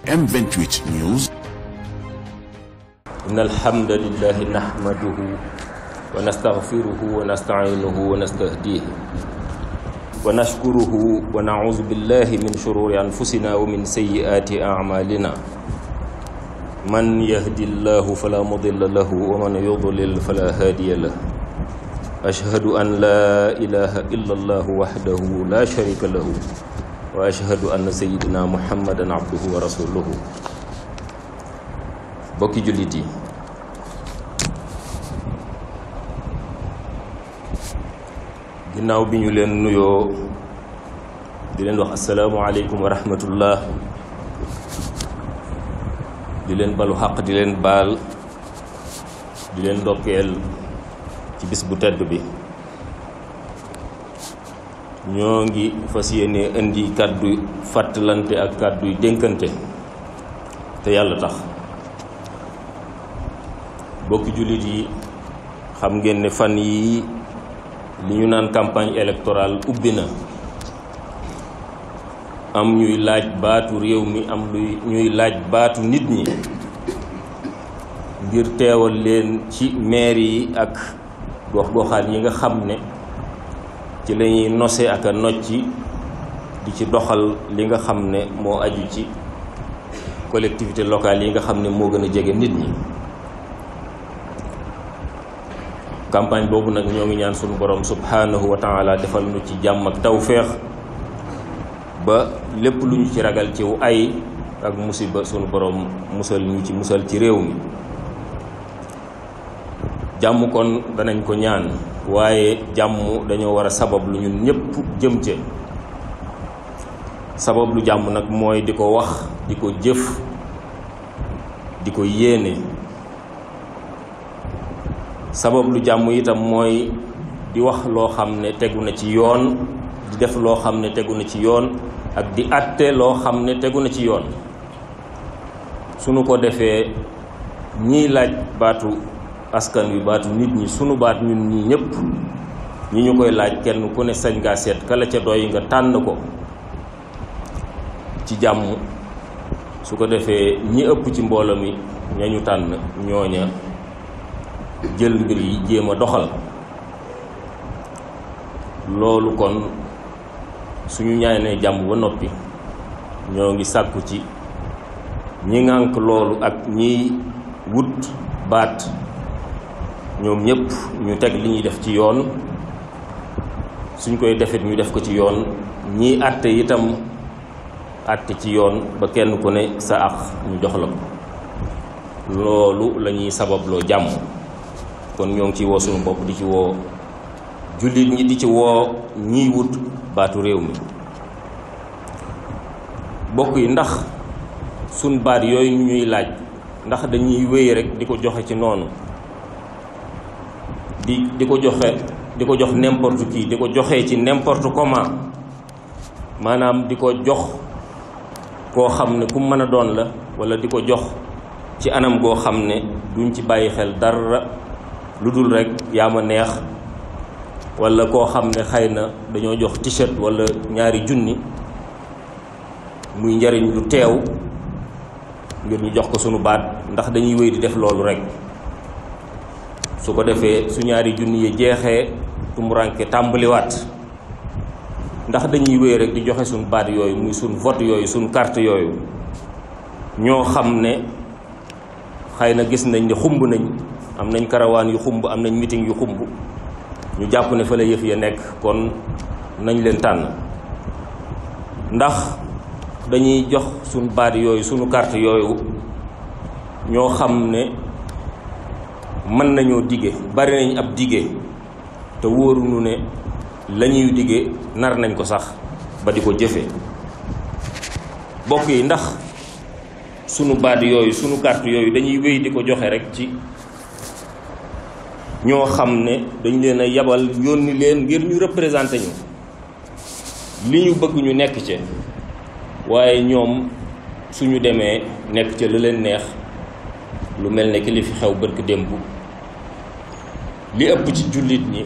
M28 News. إن الحمد لله نحمده ونستغفره ونستعينه ونستهديه ونشكره ونعوذ بالله من شرور أنفسنا ومن سيئات أعمالنا من يهدي الله فلا مضل له ومن يضلل فلا هادي له أشهد أن لا إله إلا الله وحده لا شريك له وأشهد أن سيدنا محمدا عبده ورسوله. bokki jullit yi ginnaaw bi ñu leen nuyoo di leen wax assalaamu aleykum wa rahmatullah, di leen balu xaq, di leen baal, di leen ndokkeel ci bis bu tedd bi. ñoo ngi fas yéene indi kàddu fàttalante ak kàddu yu dénkante te yàlla tax. bokki jullit yi xam ngeen ne fan yi li ñu naan campagne électorale ubbi na, am ñuy laaj baatu réew mi, am ñuy laaj baatu nit ñi ngir teewal leen ci maire yi ak gox-goxaan yi nga xam ne ci lañuy nose ak a nocci di ci doxal li nga xam ne moo aju ci collectivité locale yi nga xam ne moo gën a jege nit ñi. campagne boobu nag ñoo ngi ñaan sunu borom subhanahu wa taala defal nu ci jàmm ak tawféex ba lépp lu ñu ci ragal ci ay ak musiba sunu borom musal ñu ci musal ci réew mi. jàmm kon danañ ko ñaan, waaye jàmm dañoo war a sabab lu ñun ñëpp jëm ca. sabab lu jàmm nag mooy di ko wax, di ko jëf, di ko yéene. sabab lu jàmm itam mooy di wax loo xam ne tegu na ci yoon, di def loo xam ne tegu na ci yoon, ak di àtte loo xam ne tegu na ci yoon. sunu ko defee ñiy laaj baatu askan wi, baatu nit ñi, sunu baat ñun ñi ñëpp ñi ñu koy laaj, kenn ku ne sañ ngaa seet kala ca doy nga tànn ko ci jàmm. su ko defee ñi ëpp ci mbooloo mi ñañu tànn ñooña jël mbir yi jéem a doxal loolu. kon suñu ñaanee jàmm ba noppi ñoo ngi sàkku ci ñi ŋànk loolu ak ñiy wut baat, ñoom ñëpp ñu teg li ñuy def ci yoon. suñ koy defit ñu def ko ci yoon. ñiy àtte itam àtte ci yoon ba kenn ku ne sa àq ñu jox la ko. loolu la ñuy sababloo jàmm. kon ñoo ngi ci woo suñu bopp, di ci woo jullit ñi, di ci woo ñiy wut baatu réew mi. bokk yi, ndax suñ baat yooyu ñuy laaj, ndax dañuy wéy rek di ko joxe ci noonu, di ko jox n'importe qui, di ko joxee ci n'importe comment, maanaam di ko jox koo xam ne ku mën a doon la, wala di ko jox ci anam goo xam ne duñ ci bàyyi xel dara lu dul rek yaa ma neex, wala koo xam ne xëy na dañoo jox t-shirt wala ñaari junni muy njariñ lu teew ngir ñu jox ko sunu baat. ndax dañuy wéy di def loolu rek. su ko defee su ñaari junni yi jeexee tumuranke tàmbaliwaat. ndax dañuy wéy rek di joxe sunu baat yooyu, muy sunu vote yooyu, sunu carte yooyu, ñoo xam ne xëy na gis nañ ne xumb nañ, am nañ karawaan yu xumb, am nañ meeting yu xumb, ñu jàpp ne fa la yëf ya nekk, kon nañ leen tànn. ndax dañuy jox sunu baat yooyu, sunu carte yooyu, ñoo xam ne mën nañoo dige, bari nañ ab dige, te wóorunu ne la ñuy dige nar nañ ko sax ba di ko jëfee. bokk yi, ndax sunu baat yooyu, sunu carte yooyu dañuy wéy di ko joxe rek ci ñoo xam ne dañ leen a yabal, yónni leen ngir ñu représenté ñu, li ñu bëgg ñu nekk ca, waaye ñoom suñu demee nekk ca la leen neex, lu mel ne ki li fi xew bërk démb. li ëpp ci jullit ñi,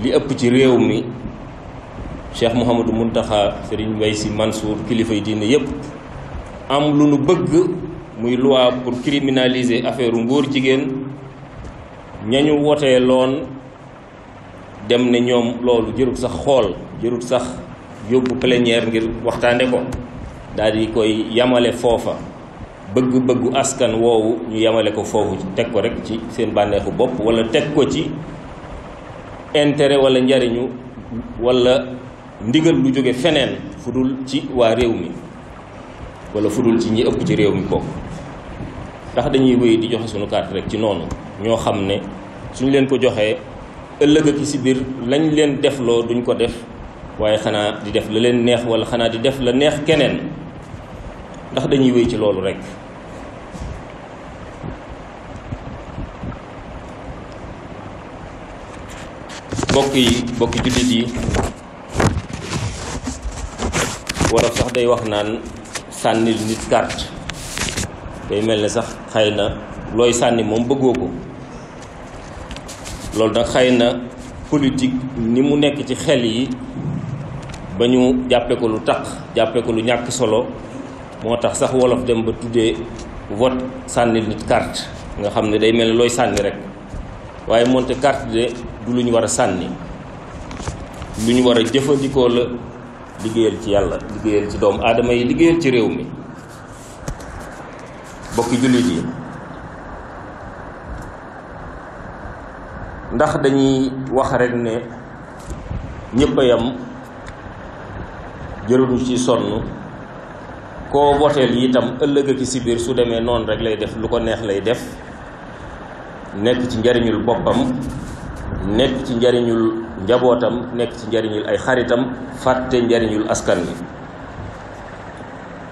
li ëpp ci réew mi, Cheikh Mouhamadou Mountakha Serigne Mbaye Sy Mansour kilifa yi diine yépp am lu nu bëgg muy loi pour criminaliser affaire ngóor jigéen ñañu wotee loon dem ne ñoom loolu jërut sax xool jërut sax yóbbu plénière ngir waxtaane ko daal di koy yamale foofa bëgg-bëggu askan woowu ñu yamale ko foofu teg ko rek ci seen bànneexu bopp wala teg ko ci intérêt wala njariñu wala ndigal lu jóge feneen fu dul ci waa réew mi wala fu dul ci ñi ëpp ci réew mi bokk ndax dañuy wéy di joxe sunu carte rek ci noonu ñoo xam ne suñ leen ko joxee ëllëg ak ci biir lañ leen defloo duñ ko def waaye xanaa di def la leen neex wala xanaa di def la neex keneen ndax dañuy wéy ci loolu rek bokki jullit yi wolof sax day wax naan sànnil nit carte day mel ne sax xëy na looy sànni moom bëggoo ko loolu nag xëy na politique ni mu nekk ci xel yi ba ñu jàppe ko lu taq jàppe ko lu ñàkk solo moo tax sax wolof dem ba tuddee vote sànnil nit carte nga xam ne day mel ne looy sànni rek waaye moonte carte de du lu ñu war a sànni lu ñu war a jëfandikoo la liggéeyal ci yàlla liggéeyal ci doomu aadama yi liggéeyal ci réew mi bokki jullit yi ndax dañuy wax rek ne ñëpp a yam jëruñu ci sonn koo voteel yi itam ëllëg ak ci biir su demee noonu rek lay def lu ko neex lay def nekk ci njariñul boppam nekk ci njariñul njabootam nekk ci njariñul ay xaritam fàtte njariñul askan wi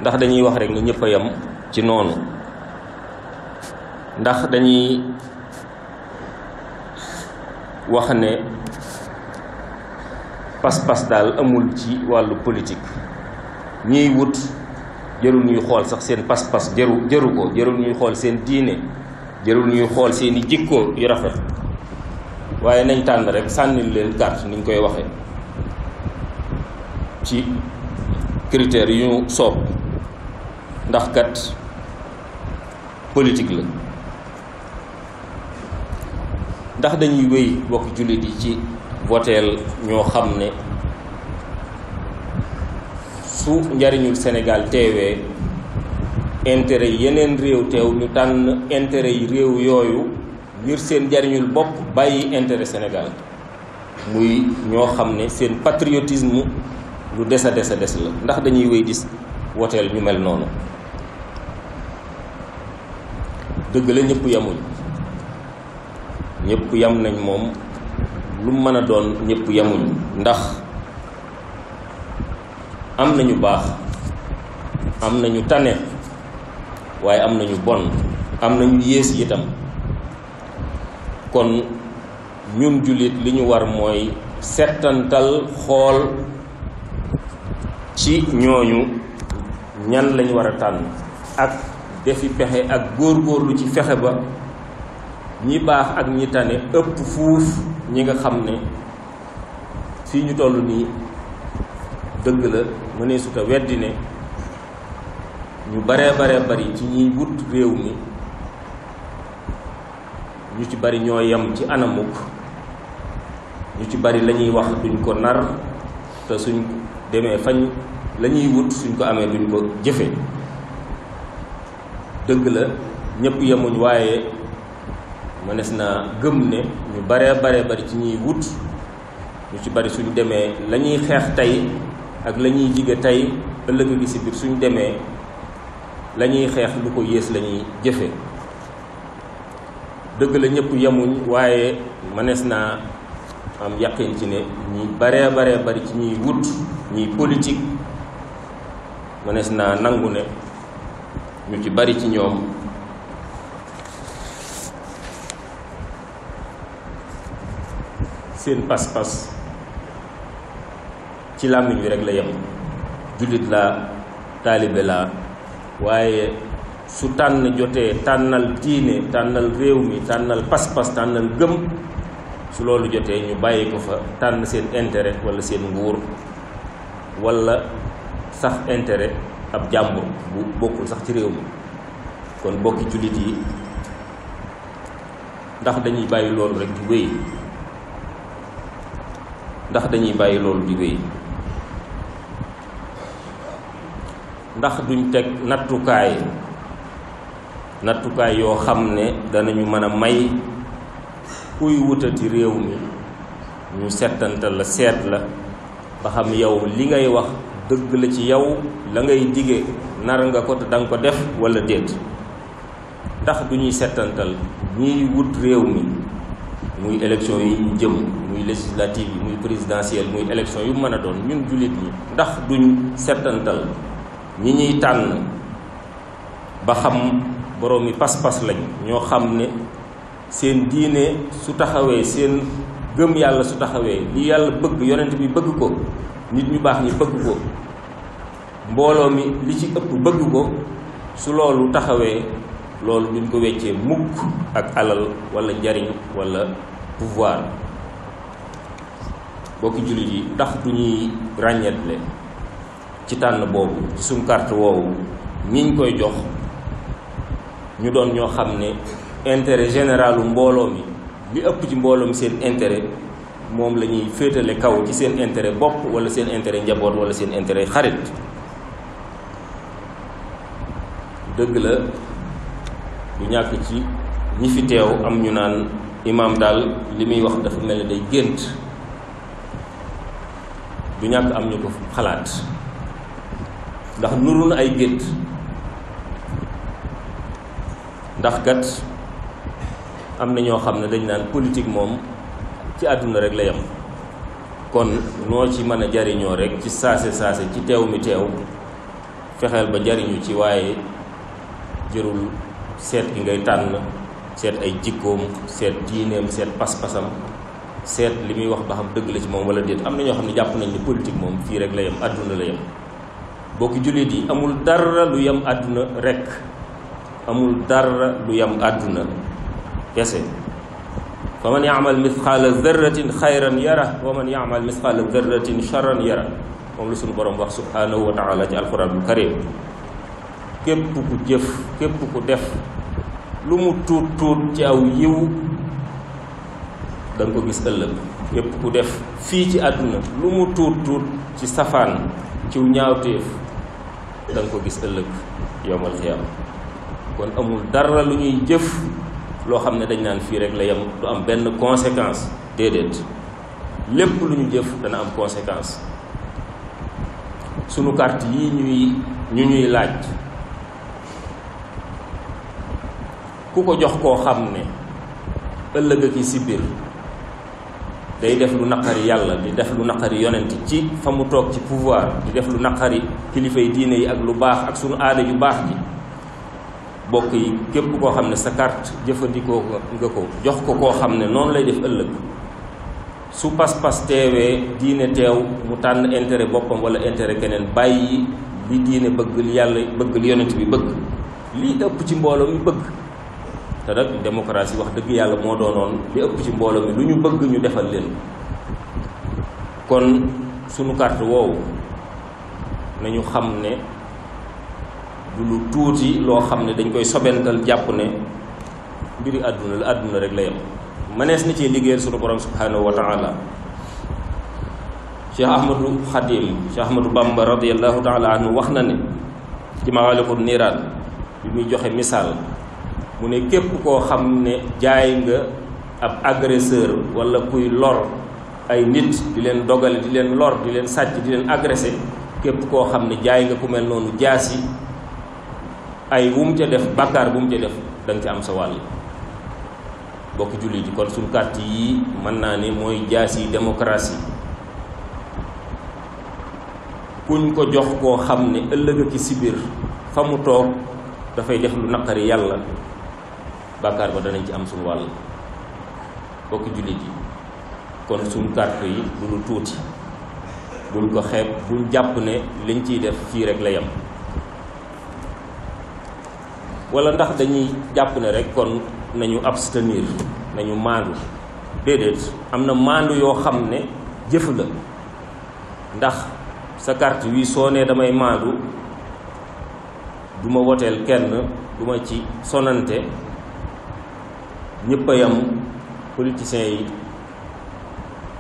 ndax dañuy wax rek ne ñëpp a yam ci noonu ndax dañuy wax ne pas-pas daal amul ci wàllu politique ñiy wut jërul ñuy xool sax seen pas-pas jëru ko jërul ñuy xool seen diine jërul ñuy xool seeni jikko yu rafet waaye nañ tànn rek sànnil leen carte ni ñu koy waxee ci critères yu ñu soob ndax kat politique la ndax dañuy wéy bokk jullit yi ci voteel ñoo xam ne su njariñul Sénégal teewee intérêt yi yeneen réew teew ñu tànn intérêt yi réew yooyu ngir seen njariñul bopp bàyyi intérêt Sénégal muy ñoo xam ne seen patriotisme lu des a des a des la ndax dañuy wéy di voteel ñu mel noonu dëgg la ñëpp yamuñ ñëpp yam nañ moom lu mën a doon ñëpp yamuñ ndax am nañu baax am nañu tane waaye am nañu bon am nañu yées itam kon ñun jullit li ñu war mooy settantal xool ci ñooñu ñan lañ war a tànn ak defi pexe ak góorgóorlu ci fexe ba ñi baax ak ñi tane ëpp fuuf ñi nga xam ne fii ñu toll nii dëgg la mënee suta weddi ne ñu baree bari ci ñiy wut réew mi ñu ci bari ñoo yem ci anamuk ñu ci bari la ñuy wax duñ ko nar te suñ demee fañ la ñuy wut suñ ko amee duñ ko jëfe dëgg la ñëpp yemuñ waaye mënees naa gëm ne ñu baree bari ci ñuy wut ñu ci bari suñ demee la ñuy xeex tey ak la ñuy jige tey ëllëg gi si biir suñ demee la ñuy xeex lu ko yées la ñuy jëfe dëgg la ñëpp yemuñ waaye mënees naa am yaqin ci ne ñi baree bari ci ñuy wut ñiy politique mënees naa nangu ne ñu ci bari ci ñoom seen pas-pas ci làmmiñ wi rek la yem jullit laa taalibe laa waaye su tànn jotee tànnal diine tànnal réew mi tànnal pas-pas tànnal gëm su loolu jotee ñu bàyyi ko fa tànn seen intérêt walla seen nguur walla sax intérêt ab jàmbur bu bokkul sax ci réew mi. kon bokki jullit yi ndax dañuy bàyyi loolu rek di wéy ndax dañuy bàyyi loolu di wéy ndax duñ teg nattukaay yoo xam ne danañu mën a may kuy wutati réew mi ñu settantal la seet la ba xam yow li ngay wax dëgg la ci yow la ngay dige nar nga ko te danga ko def wala déet. ndax du ñuy settantal ñiy wut réew mi muy élection yi ñu jëm muy législative yi muy présidentielle muy élection yu mën a doon ñun jullit ñi ndax duñ settantal ñi ñuy tànn ba xam boroomi pas-pas lañ ñoo xam ne seen diine su taxawee seen gëm yàlla su taxawee li yàlla bëgg yonent bi bëgg ko nit ñu baax ñi bëgg ko mbooloo mi li ci ëpp bëgg ko su loolu taxawee loolu duñ ko weccee mukk ak alal wala njariñ wala pouvoir. bokki jullit yi ndax du ñuy ràññetle ci tànn boobu ci suñ carte woowu ñiñ koy jox ñu doon ñoo xam ne intérêt généralu mbooloo mi li ëpp ci mbooloo mi seen intérêt moom la ñuy féetale kaw ci seen intérêt bopp wala seen intérêt njaboot wala seen intérêt xarit. dëgg la du ñàkk ci ñi fi teew am ñu naan imaam daal li muy wax dafa mel ne day gént. du ñàkk am ñu ko xalaat ndax nuru na ay gént ndax kat am na ñoo xam ne dañ naan politique moom ci àdduna rek la yam kon noo ci mën a jariñoo rek ci saase ci teew mi teew fexeel ba jariñu ci waaye jërul seet gi ngay tànn seet ay jikkoom seet diineem seet pas-pasam seet li muy wax ba xam dëgg la ci moom wala déet. am na ñoo xam ne jàpp nañ ni politique moom fii rek la yem àdduna la yem. bokki jullit yi amul dara lu yem àdduna rek amul dara lu yem àdduna kese. fa man yaamal mithqaala darratin xayran yara wa man yaamal mithqaala darratin charran yara moom la suñu borom wax subhanahu wa taala ci alquranul karim. képp ku jëf képp ku def lu mu tuut tuut ci aw yiw da nga ko gis ëllëg. képp ku def fii ci àdduna lu mu tuut tuut ci safaan ciw ñaawteef da nga ko gis ëllëg yowmal xiyaam. kon amul dara lu ñuy jëf loo xam ne dañ naan fii rek la yem du am benn conséquence. déedéet lépp lu ñu jëf dana am conséquence. sunu carte yi ñuy laaj ku ko jox koo xam ne ëllëg ak si biir day def lu naqari yàlla di def lu naqari yonent ci fa mu toog ci pouvoir di def lu naqari kilifay diine yi ak lu baax ak sunu aada yu baax ji. bokk yi képp koo xam ne sa carte jëfandikoo nga ko jox ko koo xam ne noonu lay def ëllëg su pas-pas teewee diine teew mu tànn intérêt boppam wala intérêt keneen bàyyi li diine bëgg li yàlla bëgg li yonent bi bëgg lii ëpp ci mbooloo mi bëgg. te nag démocratie wax dëgg yàlla moo doonoon li ëpp ci mbooloo mi lu ñu bëgg ñu defal leen. kon sunu carte woowu nañu xam ne du lu tuuti loo xam ne dañ koy sobental jàpp ne mbiri àdduna la àdduna rek la yem. mënees na cee liggéeyal sunu borom subhanahu wa taala. Cheikh Ahmadou Khadim Cheikh Ahmadou Bamba radiallahu taala anhu wax na ne ci Mawaaliqun Niiraan bi muy joxe misaal mu ne képp koo xam ne jaay nga ab agresseur wala kuy lor ay nit di leen dogale di leen lor di leen sàcc di leen agressé képp koo xam ne jaay nga ku mel noonu jaasi ay wu mu ca def bàkkaar bu mu ca def da nga ca am sa wàll. bokk jullit yi kon suñu carte yi mën naa ne mooy jaasi démocratie. kuñ ko jox koo xam ne ëllëg ak si biir fa mu toog dafay def lu naqari yàlla bàkkaar ba danañ ci am suñu wàll. bokk jullit yi kon suñu carte yi du lu tuuti buñ ko xeeb buñ jàpp ne liñ ciy def fii rek la yem. wala ndax dañuy jàpp ne rek kon nañu abstenir nañu maandu. déedéet am na maandu yoo xam ne jëf la. ndax sa carte wi soo nee damay maandu du ma woteel kenn du ma ci sonante ñëpp a yam politiciens yi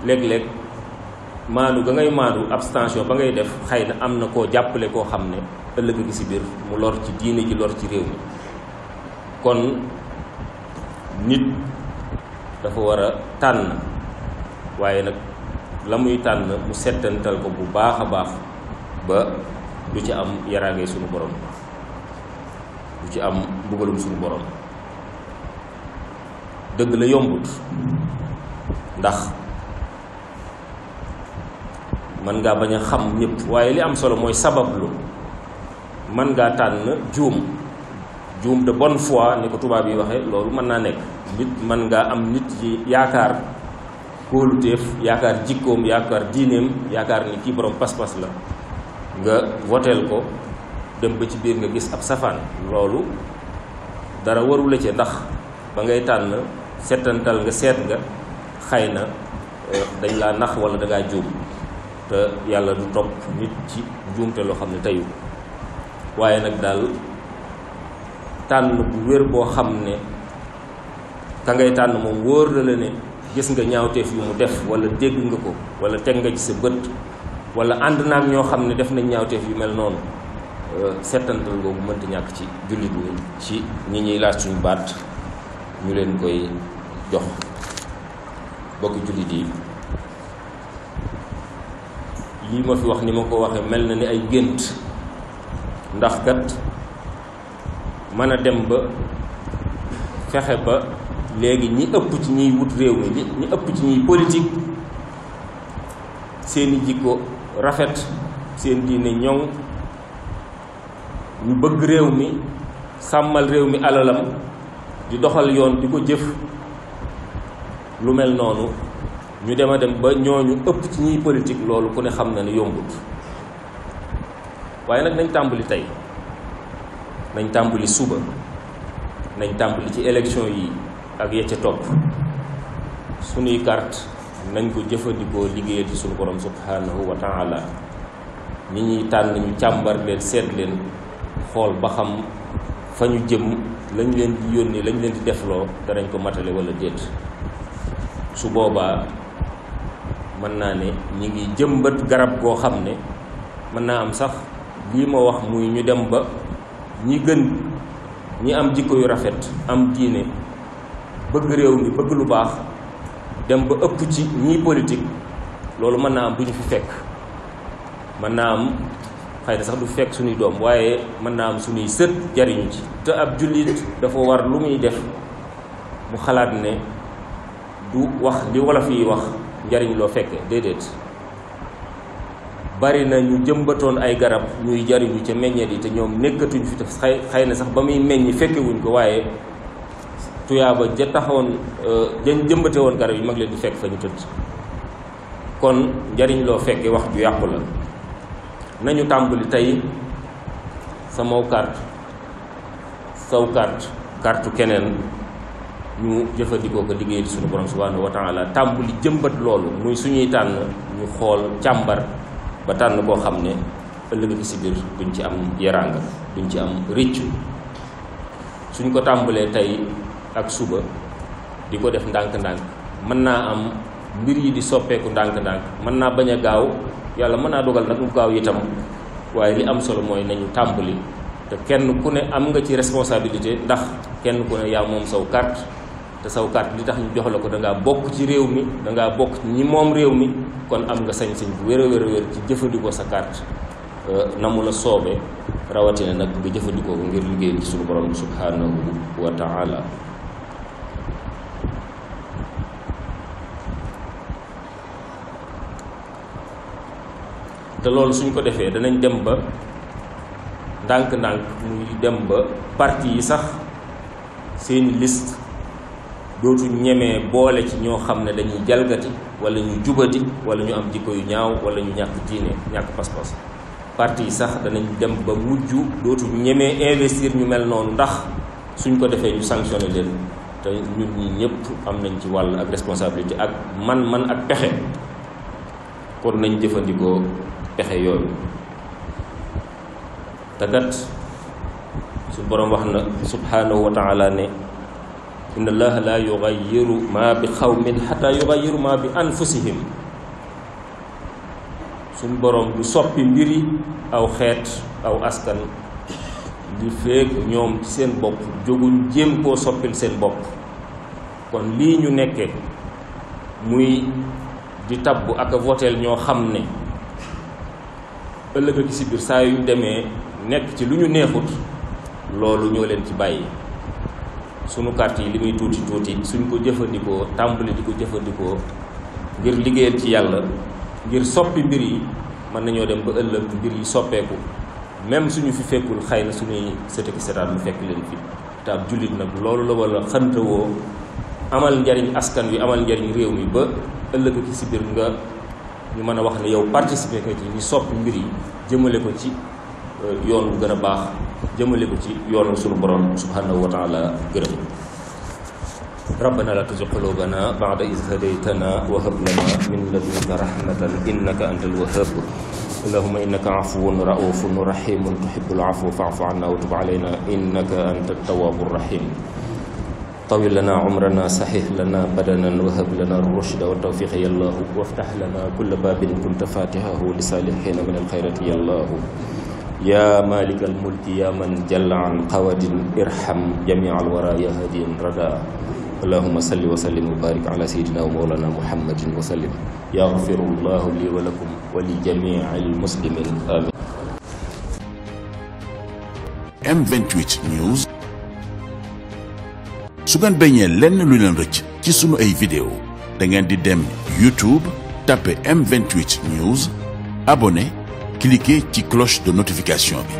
léeg-léeg maandu ga ngay maandu abstention ba ngay def xëy na am na koo jàppale koo xam ne ëllëg gi si biir mu lor ci diine ji lor ci réew mi kon nit dafa war a tànn waaye nag la muy tànn mu settantal ko bu baax a baax ba du ci am yaraange sunu borom du ci am mbugalum sunu borom dëgg la yombut ndax mën ngaa bañ a xam ñëpp waaye li am solo mooy sabablu mën ngaa tànn juum de bonne foi ni ko tubaab yi waxe loolu mën naa nekk nit mën ngaa am nit yi yaakaar kóoluteef yaakaar jikkoom yaakaar diineem yaakaar ni kii borom pas-pas la nga woteel ko dem ba ci biir nga gis ab safaan loolu dara waru la ci ndax ba ngay tànn settantal nga seet nga xëy na dañ laa nax wala da ngaa juum te yàlla du topp nit ci juumte loo xam ne teyu waaye nag daal tànn bu wér boo xam ne ka ngay tànn moom wóor na la ne gis nga ñaawteef yu mu def wala dégg nga ko wala teg nga ci sa bët wala ànd naag ñoo xam ne def nañ ñaawteef yu mel noonu settantal googu mënta ñàkk ci jullit ñi ci ñi ñuy laaj suñu baat ñu leen koy jox bokki jullit yi lii ma fi wax ni ma ko waxee mel na ni ay gént ndax kat mën a dem ba fexe ba léegi ñi ëpp ci ñiy wut réew mi ñi ëpp ci ñiy politique seeni jikko rafet seen diine ñoŋ ñu bëgg réew mi sàmmal réew mi alalam di doxal yoon di ko jëf lu mel noonu ñu dem a dem ba ñooñu ëpp ci ñiy politique loolu ku ne xam na ne yombut waaye nag nañ tàmbali tey nañ tàmbali suba nañ tàmbali ci élection yi ak ya ca topp sunuy carte nañ ko jëfandikoo liggéeyal ci sunu borom subhanahu wa taala ñi ñuy tànn ñu càmbar leen seet leen xool ba xam fa ñu jëm lañ leen di yónni lañ leen di defloo danañ ko matale wala déet su boobaa mën naa ne ñi ngi jëmbat garab goo xam ne mën naa am sax lii ma wax muy ñu dem ba ñi gën ñi am jikko yu rafet am diine bëgg réew mi bëgg lu baax dem ba ëpp ci ñii politique loolu mën naa am du ñu fi fekk mën naa am xëy na sax du fekk suñuy doom waaye mën naa am suñuy sët jariñu ci te ab jullit dafa war lu muy def mu xalaat ne du wax li wolof yi wax njariñ loo fekke déedéet bari na ñu jëmbatoon ay garab ñuy jariñu ca meññeet yi te ñoom nekkatuñ fi te xëy na sax ba muy meññi fekkewuñ ko waaye tuyaaba ja taxoon dañ jëmbate woon garab yi mag leen di fekk fa ñu tëdd kon njariñ loo fekke wax ju yàqu la nañu tàmbali tey sama carte saw carte keneen ñu jëfandikoo ko liggéey di suñu borom subhanahu wa taala tàmbali jëmbat loolu muy suñuy tànn ñu xool càmbar ba tànn koo xam ne ëllëg ci si biir duñ ci am yaraanga duñ ci am rëccu suñ ko tàmbalee tey ak suba di ko def ndànk-ndànk mën naa am mbir yi di soppeeku ndànk-ndànk mën naa bañ a gaaw yàlla mën naa dogal nag mu gaaw itam waaye li am solo mooy nañu tàmbali te kenn ku ne am nga ci responsabilité ndax kenn ku ne yaa moom saw carte te saw carte li tax ñu jox la ko da ngaa bokk ci réew mi da ngaa bokk ci ñi moom réew mi kon am nga sañ-sañ bu wér a wér a wér ci jëfandikoo sa carte na mu la soobee rawatina nag nga jëfandikoo ko ngir liggéey ci suñu borom subhanahu wa taala te loolu suñ ko defee danañ dem ba ndànk-ndànk muy dem ba parti yi sax seeni liste dootu ñemee boole ci ñoo xam ne dañuy jalgati wala ñu jubati wala ñu am jikko yu ñaaw wala ñu ñàkk diine ñàkk pas-pas parti yi sax danañ dem ba mujj dootu ñemee investir ñu mel noonu ndax suñ ko defee ñu sanctionné leen te ñun ñi ñëpp am nañ ci wàll ak responsabilité ak man ak pexe kon nañ jëfandikoo pexe yooyu te kat suñu borom wax na subhanahu wa taala ne inna allaha la yughayyiru ma bi qawmin hatta yughayyiru ma bi anfusihim suñu borom du soppi mbiri aw xeet aw askan di feek ñoom ci seen bopp jóguñ jéem koo soppil seen bopp. kon lii ñu nekke muy di tabbu ak a voteel ñoo xam ne ëllëg ak si biir saa yu ñu demee nekk ci lu ñu neexut loolu ñoo leen ci bàyyi. sunu carte yi li muy tuuti tuuti suñ ko jëfandikoo tàmbali di ko jëfandikoo ngir liggéeyal ci yàlla ngir soppi mbir yi mën nañoo dem ba ëllëg mbir yi soppeeku même suñu fi fekkul xëy na suñuy sëtëki setaat mu fekk leen fi te ab jullit nag loolu la wala xantawoo amal njariñ askan wi amal njariñ réew mi ba ëllëg ki si biir nga ñu mën a wax ne yow participer nga ci ñu soppi mbir yi jëmale ko ci yoon bu gën a baax jëmale ko ci yoonu sunu borom subhanahu wa taala gërëm. rabbana la tuzigh qulubana ba'da idh hadaytana wa hab lana min ladunka rahmatan innaka antal wahhab allahumma innaka afuwun ra'ufun rahimun tuhibbul afwa fa'fu 'anna wa tub 'alayna innaka antat tawwabur rahim. طوّل لنا عمرنا صحح لنا بدنا وهب لنا الرشد والتوفيق يا الله وافتح لنا كل باب كنت فاتحه لصالحين من الخيرات يا الله يا مالك الملك يا من جل عن قواد ارحم جميع الورى يا هادي ردى اللهم صل وسلم وبارك على سيدنا ومولانا محمد وسلم يغفر الله لي ولكم ولجميع المسلمين آمين. M28 News. su ngeen bañee lenn lu leen rëcc ci sunu ay vidéo da ngeen di dem YouTube tapé M28 News abonné cliquer ci cloche de notification bi.